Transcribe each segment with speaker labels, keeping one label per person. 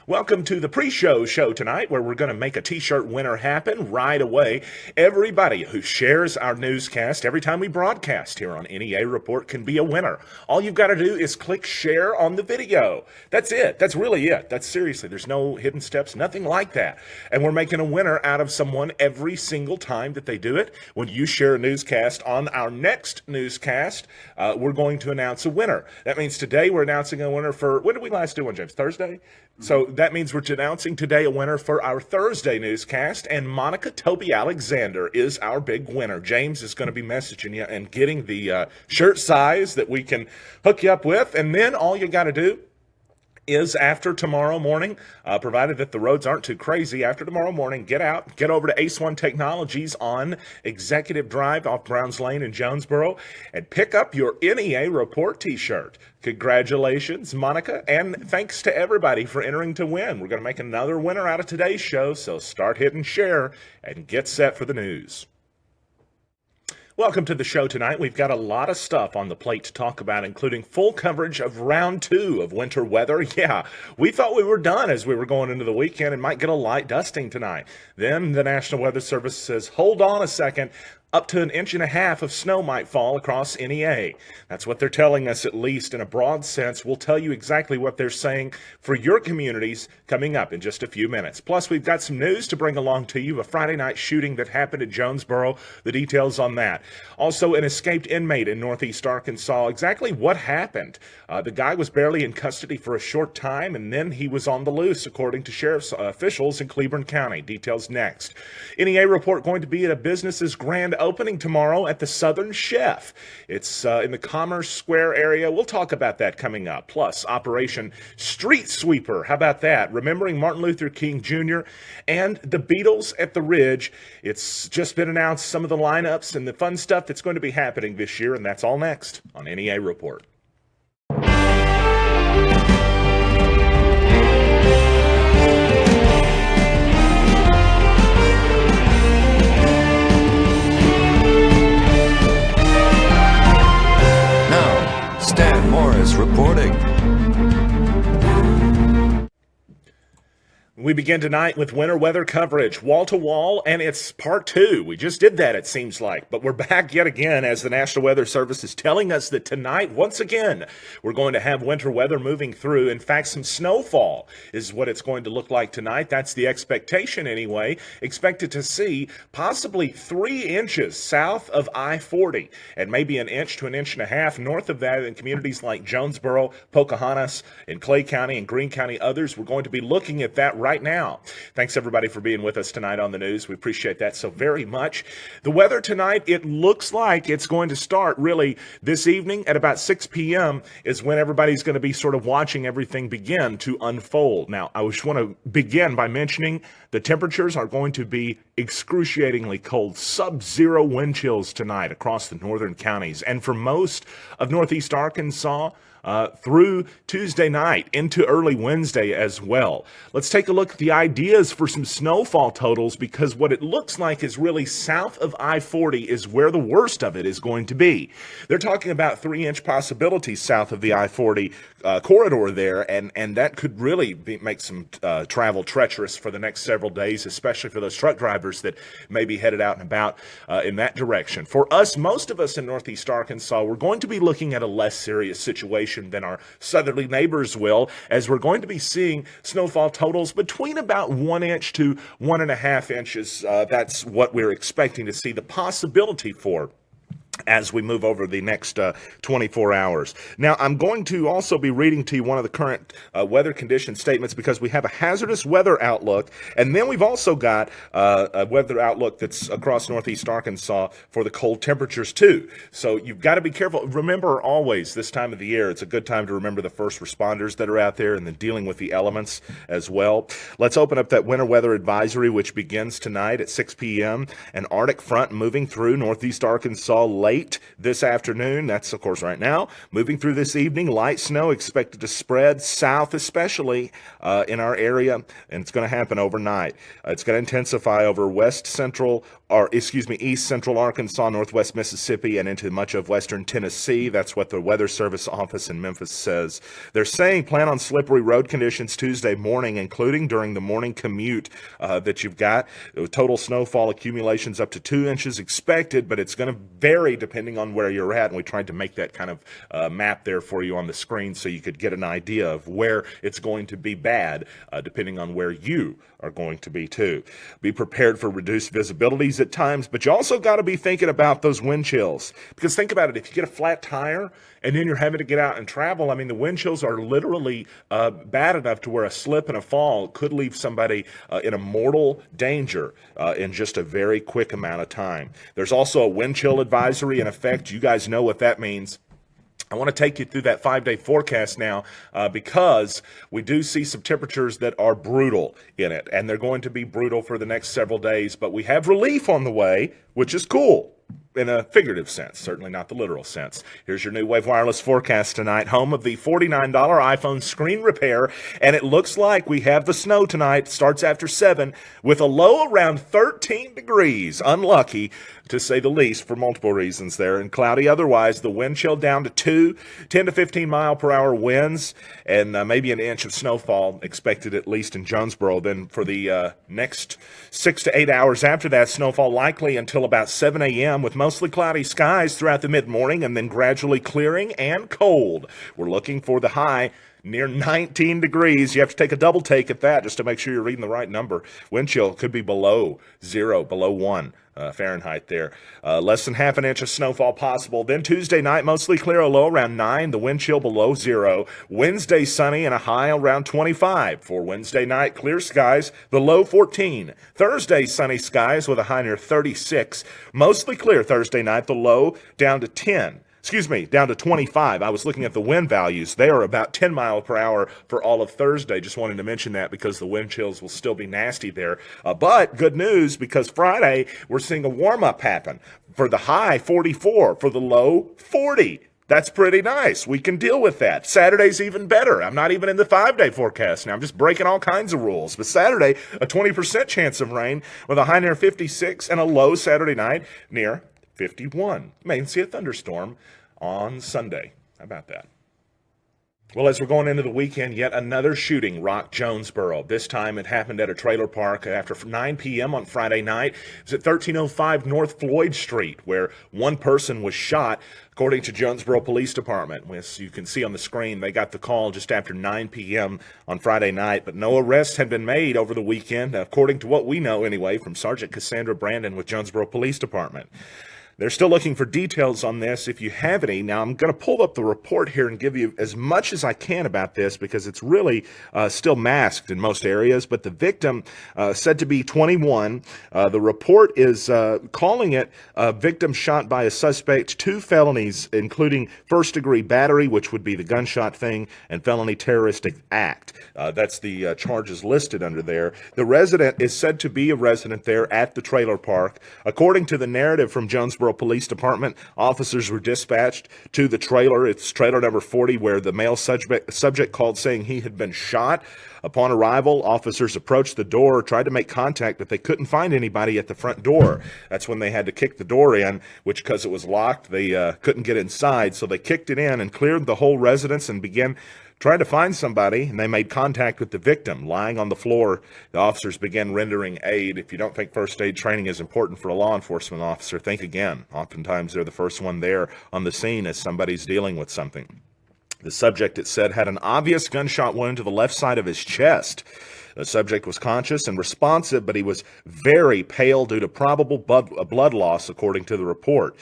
Speaker 1: Welcome to the pre-show show tonight, where we're going to make a t-shirt winner happen right away. Everybody who shares our newscast every time we broadcast here on NEA Report can be a winner. All you've got to do is click share on the video. That's it. That's really it. That's seriously. There's no hidden steps, nothing like that. And we're making a winner out of someone every single time that they do it. When you share a newscast on our next newscast, we're going to announce a winner. That means today we're announcing a winner for, when did we last do one, James? Thursday? So that means we're announcing today a winner for our Thursday newscast, and Monica Toby Alexander is our big winner. James is going to be messaging you and getting the shirt size that we can hook you up with, and then all you got to do is after tomorrow morning, provided that the roads aren't too crazy, after tomorrow morning, get out, get over to Ace One Technologies on Executive Drive off Browns Lane in Jonesboro, and pick up your NEA Report t-shirt. Congratulations, Monica, and thanks to everybody for entering to win. We're going to make another winner out of today's show, so start hitting share and get set for the news. Welcome to the show tonight. We've got a lot of stuff on the plate to talk about, including full coverage of round 2 of winter weather. Yeah, we thought we were done as we were going into the weekend and might get a light dusting tonight. Then the National Weather Service says, hold on a second. Up to 1.5 inches of snow might fall across NEA. That's what they're telling us, at least in a broad sense. We'll tell you exactly what they're saying for your communities coming up in just a few minutes. Plus, we've got some news to bring along to you, a Friday night shooting that happened at Jonesboro, the details on that. Also, an escaped inmate in Northeast Arkansas, exactly what happened. The guy was barely in custody for a short time, and then he was on the loose, according to sheriff's officials in Cleburne County. Details next. NEA Report going to be at a business's grand opening tomorrow at the Southern Chef. It's in the Commerce Square area. We'll talk about that coming up. Plus, Operation Street Sweeper. How about that? Remembering Martin Luther King Jr. and the Beatles at the Ridge. It's just been announced, some of the lineups and the fun stuff that's going to be happening this year, and that's all next on NEA Report.
Speaker 2: Stan Morris reporting.
Speaker 1: We begin tonight with winter weather coverage, wall-to-wall, and it's part 2. We just did that, it seems like, but we're back yet again as the National Weather Service is telling us that tonight, once again, we're going to have winter weather moving through. In fact, some snowfall is what it's going to look like tonight. That's the expectation anyway. Expected to see possibly 3 inches south of I-40 and maybe 1 inch to 1.5 inches north of that in communities like Jonesboro, Pocahontas, in Clay County and Greene County, others. We're going to be looking at that right now. Thanks everybody for being with us tonight on the news. We appreciate that so very much. The weather tonight, it looks like it's going to start really this evening at about 6 p.m. is when everybody's going to be sort of watching everything begin to unfold. Now, I just want to begin by mentioning the temperatures are going to be excruciatingly cold, sub-zero wind chills tonight across the northern counties. And for most of Northeast Arkansas, through Tuesday night into early Wednesday as well. Let's take a look at the ideas for some snowfall totals, because what it looks like is really south of I-40 is where the worst of it is going to be. They're talking about 3-inch possibilities south of the I-40 corridor there, and that could really make some travel treacherous for the next several days, especially for those truck drivers that may be headed out and about in that direction. For us, most of us in Northeast Arkansas, we're going to be looking at a less serious situation than our southerly neighbors will, as we're going to be seeing snowfall totals between about 1 inch to 1.5 inches. That's what we're expecting to see the possibility for as we move over the next 24 hours. Now, I'm going to also be reading to you one of the current weather condition statements, because we have a hazardous weather outlook, and then we've also got a weather outlook that's across Northeast Arkansas for the cold temperatures too. So you've got to be careful. Remember, always this time of the year, it's a good time to remember the first responders that are out there and then dealing with the elements as well. Let's open up that winter weather advisory, which begins tonight at 6 p.m. An Arctic front moving through Northeast Arkansas late this afternoon. That's, of course, right now. Moving through this evening, light snow expected to spread south, especially in our area, and it's going to happen overnight. It's going to intensify over west central east central Arkansas, northwest Mississippi, and into much of western Tennessee. That's what the Weather Service office in Memphis says. They're saying plan on slippery road conditions Tuesday morning, including during the morning commute that you've got. Total snowfall accumulations up to 2 inches expected, but it's going to vary depending on where you're at. And we tried to make that kind of map there for you on the screen so you could get an idea of where it's going to be bad, depending on where you are going to be too. Be prepared for reduced visibilities at times, but you also got to be thinking about those wind chills. Because think about it, if you get a flat tire and then you're having to get out and travel, I mean, the wind chills are literally bad enough to where a slip and a fall could leave somebody in a mortal danger in just a very quick amount of time. There's also a wind chill advisory in effect. You guys know what that means. I want to take you through that 5-day forecast now because we do see some temperatures that are brutal in it, and they're going to be brutal for the next several days, but we have relief on the way, which is cool. In a figurative sense, certainly not the literal sense. Here's your New Wave Wireless forecast tonight, home of the $49 iPhone screen repair, and it looks like we have the snow tonight. Starts after 7 with a low around 13 degrees. Unlucky, to say the least, for multiple reasons there, and cloudy otherwise. The wind chill down to 10 to 15 mile per hour winds, and maybe an inch of snowfall expected at least in Jonesboro. Then for the next 6 to 8 hours after that, snowfall likely until about 7 a.m. with mostly cloudy skies throughout the mid-morning and then gradually clearing and cold. We're looking for the high near 19 degrees. You have to take a double take at that just to make sure you're reading the right number. Wind chill could be below 0, below 1 Fahrenheit there. Less than half an inch of snowfall possible. Then Tuesday night, mostly clear, a low around 9, the wind chill below 0. Wednesday sunny and a high around 25. For Wednesday night, clear skies, the low 14. Thursday, sunny skies with a high near 36. Mostly clear Thursday night, the low down to 10. Down to 25. I was looking at the wind values. They are about 10 miles per hour for all of Thursday. Just wanted to mention that because the wind chills will still be nasty there. But good news, because Friday we're seeing a warm-up happen. For the high, 44. For the low, 40. That's pretty nice. We can deal with that. Saturday's even better. I'm not even in the 5-day forecast now. I'm just breaking all kinds of rules. But Saturday, a 20% chance of rain with a high near 56 and a low Saturday night near 51. May see a thunderstorm on Sunday. How about that? Well, as we're going into the weekend, yet another shooting rocked Jonesboro. This time it happened at a trailer park after 9 p.m. on Friday night. It was at 1305 North Floyd Street, where one person was shot, according to Jonesboro Police Department. As you can see on the screen, they got the call just after 9 p.m. on Friday night, but no arrests had been made over the weekend, according to what we know anyway, from Sergeant Cassandra Brandon with Jonesboro Police Department. They're still looking for details on this if you have any. Now, I'm going to pull up the report here and give you as much as I can about this because it's really still masked in most areas. But the victim, said to be 21, the report is calling it a victim shot by a suspect, 2 felonies, including first-degree battery, which would be the gunshot thing, and felony terroristic act. That's the charges listed under there. The resident is said to be a resident there at the trailer park. According to the narrative from Jonesboro Police Department, officers were dispatched to the trailer. It's trailer number 40, where the male subject called saying he had been shot. Upon arrival, officers approached the door, tried to make contact, but they couldn't find anybody at the front door. That's when they had to kick the door in, which, because it was locked, they couldn't get inside. So they kicked it in and cleared the whole residence and began trying to find somebody, and they made contact with the victim lying on the floor. The officers began rendering aid. If you don't think first aid training is important for a law enforcement officer, think again. Oftentimes they're the first one there on the scene as somebody's dealing with something. The subject, it said, had an obvious gunshot wound to the left side of his chest. The subject was conscious and responsive, but he was very pale due to probable blood loss, according to the report.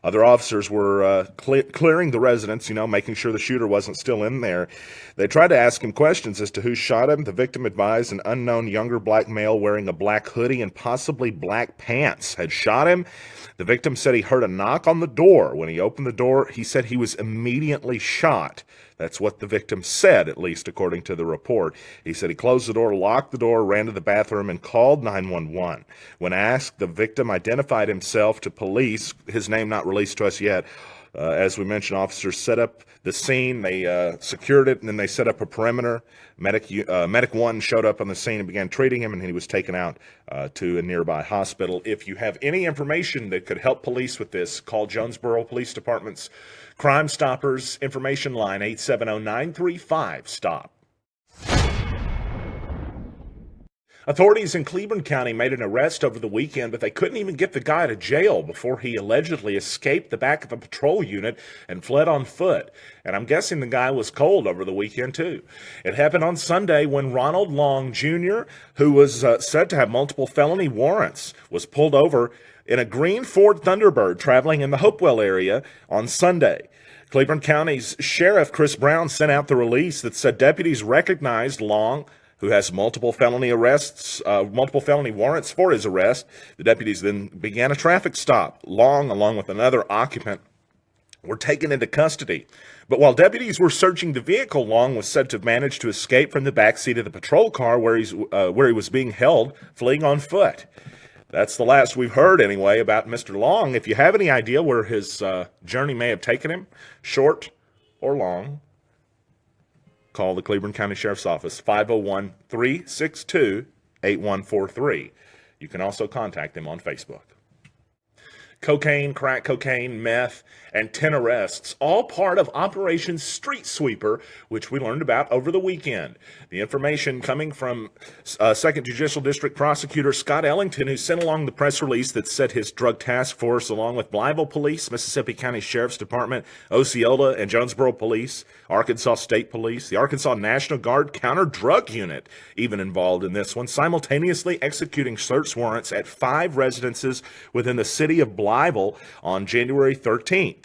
Speaker 1: Other officers were clearing the residence, making sure the shooter wasn't still in there. They tried to ask him questions as to who shot him. The victim advised an unknown younger black male wearing a black hoodie and possibly black pants had shot him. The victim said he heard a knock on the door. When he opened the door, he said he was immediately shot. That's what the victim said, at least according to the report. He said he closed the door, locked the door, ran to the bathroom, and called 911. When asked, the victim identified himself to police, his name not released to us yet, As we mentioned, officers set up the scene. They secured it, and then they set up a perimeter. Medic 1 showed up on the scene and began treating him, and he was taken out to a nearby hospital. If you have any information that could help police with this, call Jonesboro Police Department's Crime Stoppers information line, 870-935-STOP. Authorities in Cleveland County made an arrest over the weekend, but they couldn't even get the guy to jail before he allegedly escaped the back of a patrol unit and fled on foot. And I'm guessing the guy was cold over the weekend, too. It happened on Sunday when Ronald Long, Jr., who was said to have multiple felony warrants, was pulled over in a green Ford Thunderbird traveling in the Hopewell area on Sunday. Cleveland County's Sheriff Chris Brown sent out the release that said deputies recognized Long, who has multiple felony warrants for his arrest. The deputies then began a traffic stop. Long, along with another occupant, were taken into custody. But while deputies were searching the vehicle, Long was said to have managed to escape from the backseat of the patrol car where he was being held, fleeing on foot. That's the last we've heard, anyway, about Mr. Long. If you have any idea where his journey may have taken him, short or long, call the Cleveland County Sheriff's Office, 501-362-8143. You can also contact them on Facebook. Cocaine, crack cocaine, meth, and 10 arrests, all part of Operation Street Sweeper, which we learned about over the weekend. The information coming from 2nd Judicial District Prosecutor Scott Ellington, who sent along the press release that said his drug task force, along with Blytheville Police, Mississippi County Sheriff's Department, Osceola and Jonesboro Police, Arkansas State Police, the Arkansas National Guard Counter-Drug Unit, even involved in this one, simultaneously executing search warrants at 5 residences within the city of Blytheville on January 13th.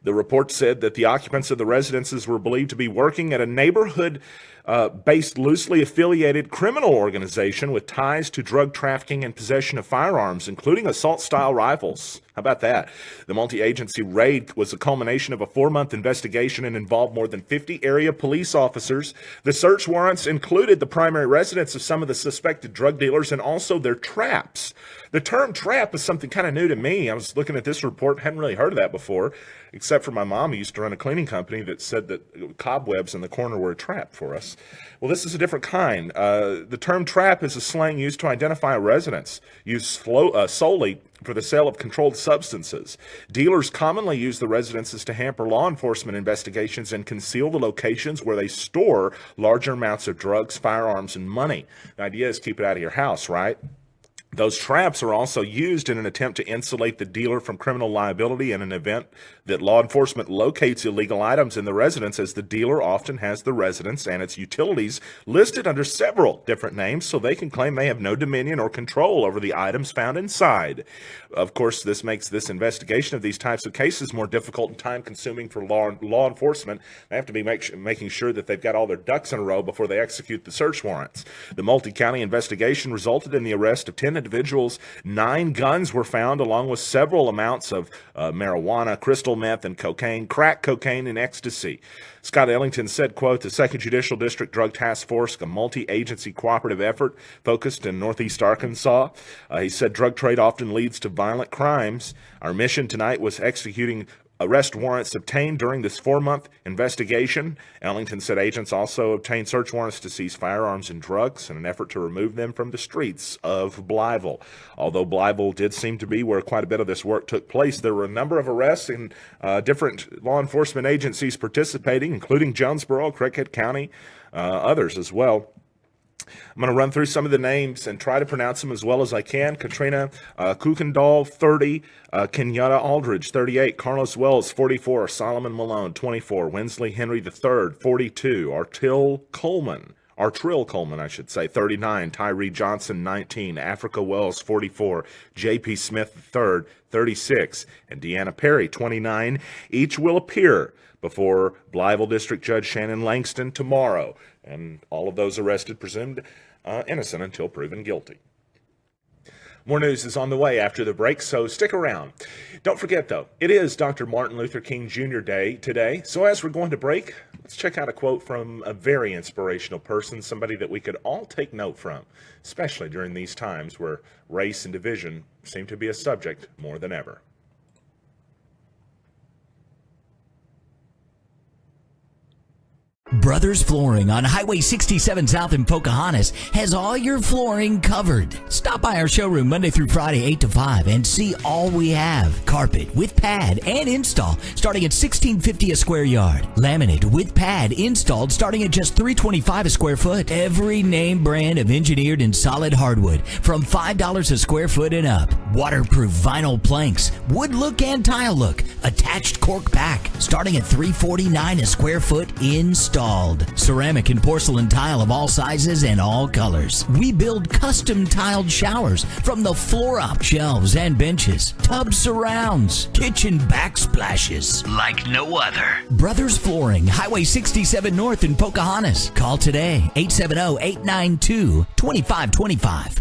Speaker 1: The report said that the occupants of the residences were believed to be working at a neighborhood-based, loosely affiliated criminal organization with ties to drug trafficking and possession of firearms, including assault-style rifles. How about that? The multi-agency raid was a culmination of a 4-month investigation and involved more than 50 area police officers. The search warrants included the primary residence of some of the suspected drug dealers and also their traps. The term trap is something kind of new to me. I was looking at this report, hadn't really heard of that before, except for my mom, who used to run a cleaning company, that said that cobwebs in the corner were a trap for us. Well, this is a different kind. The term trap is a slang used to identify a residence, used solely for the sale of controlled substances. Dealers commonly use the residences to hamper law enforcement investigations and conceal the locations where they store larger amounts of drugs, firearms, and money. The idea is keep it out of your house, right? Those traps are also used in an attempt to insulate the dealer from criminal liability in an event that law enforcement locates illegal items in the residence, as the dealer often has the residence and its utilities listed under several different names so they can claim they have no dominion or control over the items found inside. Of course, this makes this investigation of these types of cases more difficult and time-consuming for law enforcement. They have to be making sure that they've got all their ducks in a row before they execute the search warrants. The multi-county investigation resulted in the arrest of 10 individuals. 9 guns were found, along with several amounts of marijuana, crystal meth, and cocaine, crack cocaine, and ecstasy. Scott Ellington said, quote, "The 2nd Judicial District Drug Task Force, a multi-agency cooperative effort focused in Northeast Arkansas." He said drug trade often leads to violent crimes. Our mission tonight was executing arrest warrants obtained during this 4-month investigation. Ellington said agents also obtained search warrants to seize firearms and drugs in an effort to remove them from the streets of Blytheville. Although Blytheville did seem to be where quite a bit of this work took place, there were a number of arrests and different law enforcement agencies participating, including Jonesboro, Cricket County, others as well. I'm going to run through some of the names and try to pronounce them as well as I can. Katrina Kuykendall, 30. Kenyatta Aldridge, 38. Carlos Wells, 44. Solomon Malone, 24. Winsley Henry III, 42. Artrill Coleman, 39. Tyree Johnson, 19. Africa Wells, 44. J.P. Smith III, 36. And Deanna Perry, 29. Each will appear before Blytheville District Judge Shannon Langston tomorrow. And all of those arrested presumed innocent until proven guilty. More news is on the way after the break, so stick around. Don't forget, though, it is Dr. Martin Luther King Jr. Day today. So as we're going to break, let's check out a quote from a very inspirational person, somebody that we could all take note from, especially during these times where race and division seem to be a subject more than ever.
Speaker 3: Brothers Flooring on Highway 67 South in Pocahontas has all your flooring covered. Stop by our showroom Monday through Friday 8 to 5 and see all we have. Carpet with pad and install starting at $16.50 a square yard. Laminate with pad installed starting at just $3.25 a square foot. Every name brand of engineered and solid hardwood from $5 a square foot and up. Waterproof vinyl planks, wood look and tile look, attached cork pack starting at $3.49 a square foot installed. Ceramic and porcelain tile of all sizes and all colors. We build custom tiled showers from the floor up shelves and benches, tub surrounds, kitchen backsplashes like no other. Brothers Flooring, Highway 67 North in Pocahontas. Call today, 870-892-2525.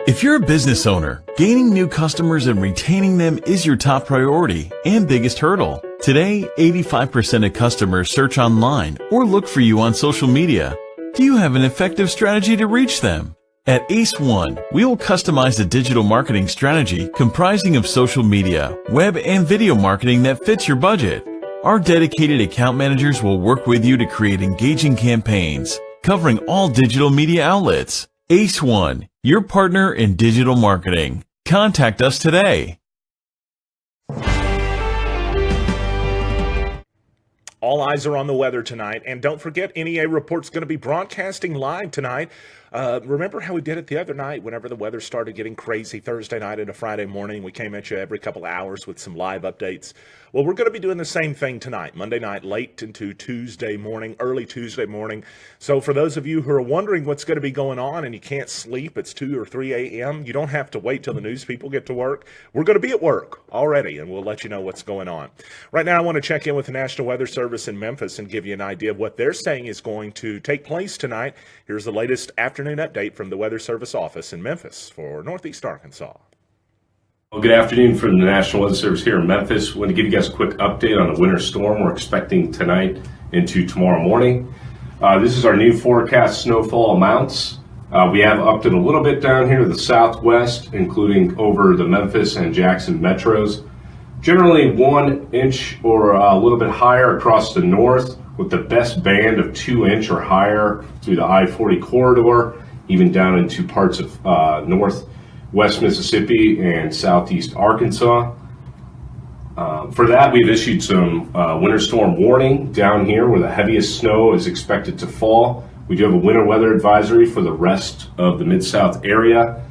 Speaker 4: If you're a business owner, gaining new customers and retaining them is your top priority and biggest hurdle. Today, 85% of customers search online or look for you on social media. Do you have an effective strategy to reach them? At Ace One, we will customize a digital marketing strategy comprising of social media, web, and video marketing that fits your budget. Our dedicated account managers will work with you to create engaging campaigns, covering all digital media outlets. Ace One, your partner in digital marketing. Contact us today.
Speaker 1: All eyes are on the weather tonight, and don't forget, NEA Report's going to be broadcasting live tonight. Remember how we did it the other night whenever the weather started getting crazy Thursday night into Friday morning? We came at you every couple of hours with some live updates. Well, we're going to be doing the same thing tonight, Monday night, late into Tuesday morning, early Tuesday morning. So for those of you who are wondering what's going to be going on and you can't sleep, it's 2 or 3 a.m., you don't have to wait till the news people get to work. We're going to be at work already, and we'll let you know what's going on. Right now, I want to check in with the National Weather Service in Memphis and give you an idea of what they're saying is going to take place tonight. Here's the latest afternoon update from the Weather Service office in Memphis for Northeast Arkansas.
Speaker 5: Well, good afternoon from the National Weather Service here in Memphis. I want to give you guys a quick update on the winter storm we're expecting tonight into tomorrow morning. This is our new forecast snowfall amounts. We have upped it a little bit down here to the southwest, including over the Memphis and Jackson metros. Generally 1 inch or a little bit higher across the north, with the best band of 2 inch or higher through the I-40 corridor, even down into parts of northwest Mississippi and southeast Arkansas. For that, we've issued some winter storm warning down here where the heaviest snow is expected to fall. We do have a winter weather advisory for the rest of the Mid-South area.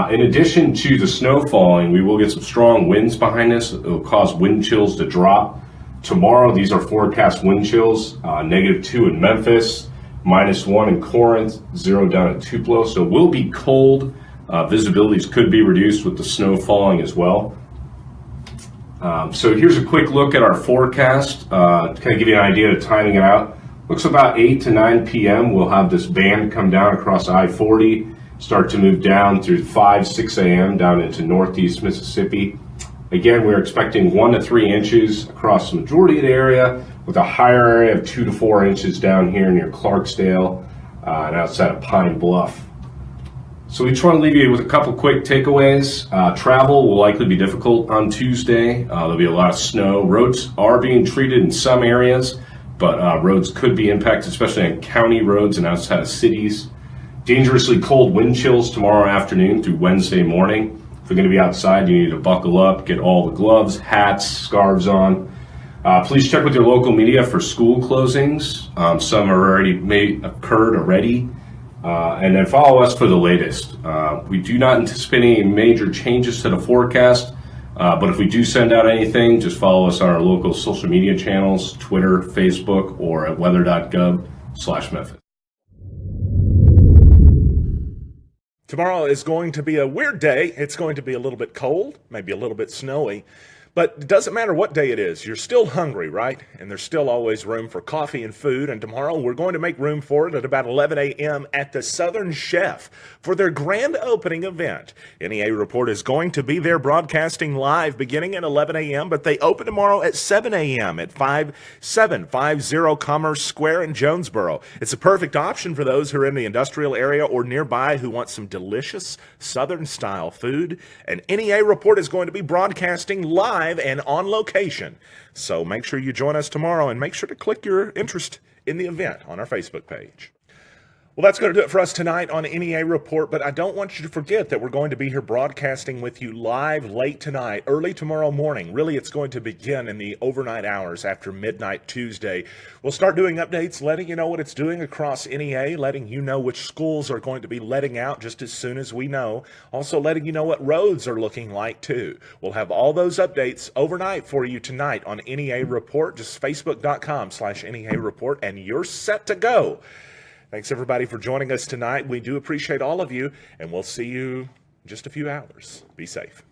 Speaker 5: In addition to the snow falling, we will get some strong winds behind us. It will cause wind chills to drop. Tomorrow, these are forecast wind chills, -2 in Memphis, -1 in Corinth, 0 down at Tupelo. So it will be cold. Visibilities could be reduced with the snow falling as well. So here's a quick look at our forecast to kind of give you an idea of timing it out. Looks about 8 to 9 p.m. We'll have this band come down across I-40, start to move down through 5, 6 a.m. down into northeast Mississippi. Again, we're expecting 1 to 3 inches across the majority of the area, with a higher area of 2 to 4 inches down here near Clarksdale and outside of Pine Bluff. So we just want to leave you with a couple quick takeaways. Travel will likely be difficult on Tuesday. There'll be a lot of snow. Roads are being treated in some areas, but roads could be impacted, especially on county roads and outside of cities. Dangerously cold wind chills tomorrow afternoon through Wednesday morning. If you're going to be outside, you need to buckle up, get all the gloves, hats, scarves on. Please check with your local media for school closings. Some are occurred already. And then follow us for the latest. We do not anticipate any major changes to the forecast, but if we do send out anything, just follow us on our local social media channels, Twitter, Facebook, or at weather.gov/Memphis.
Speaker 1: Tomorrow is going to be a weird day. It's going to be a little bit cold, maybe a little bit snowy. But it doesn't matter what day it is. You're still hungry, right? And there's still always room for coffee and food. And tomorrow we're going to make room for it at about 11 a.m. at the Southern Chef for their grand opening event. NEA Report is going to be there broadcasting live beginning at 11 a.m., but they open tomorrow at 7 a.m. at 5750 Commerce Square in Jonesboro. It's a perfect option for those who are in the industrial area or nearby who want some delicious Southern-style food. And NEA Report is going to be broadcasting live live and on location. So make sure you join us tomorrow, and make sure to click your interest in the event on our Facebook page. Well, that's going to do it for us tonight on NEA Report, but I don't want you to forget that we're going to be here broadcasting with you live late tonight, early tomorrow morning. Really, it's going to begin in the overnight hours after midnight Tuesday. We'll start doing updates, letting you know what it's doing across NEA, letting you know which schools are going to be letting out just as soon as we know. Also letting you know what roads are looking like, too. We'll have all those updates overnight for you tonight on NEA Report. Just facebook.com/NEA Report, and you're set to go. Thanks, everybody, for joining us tonight. We do appreciate all of you, and we'll see you in just a few hours. Be safe.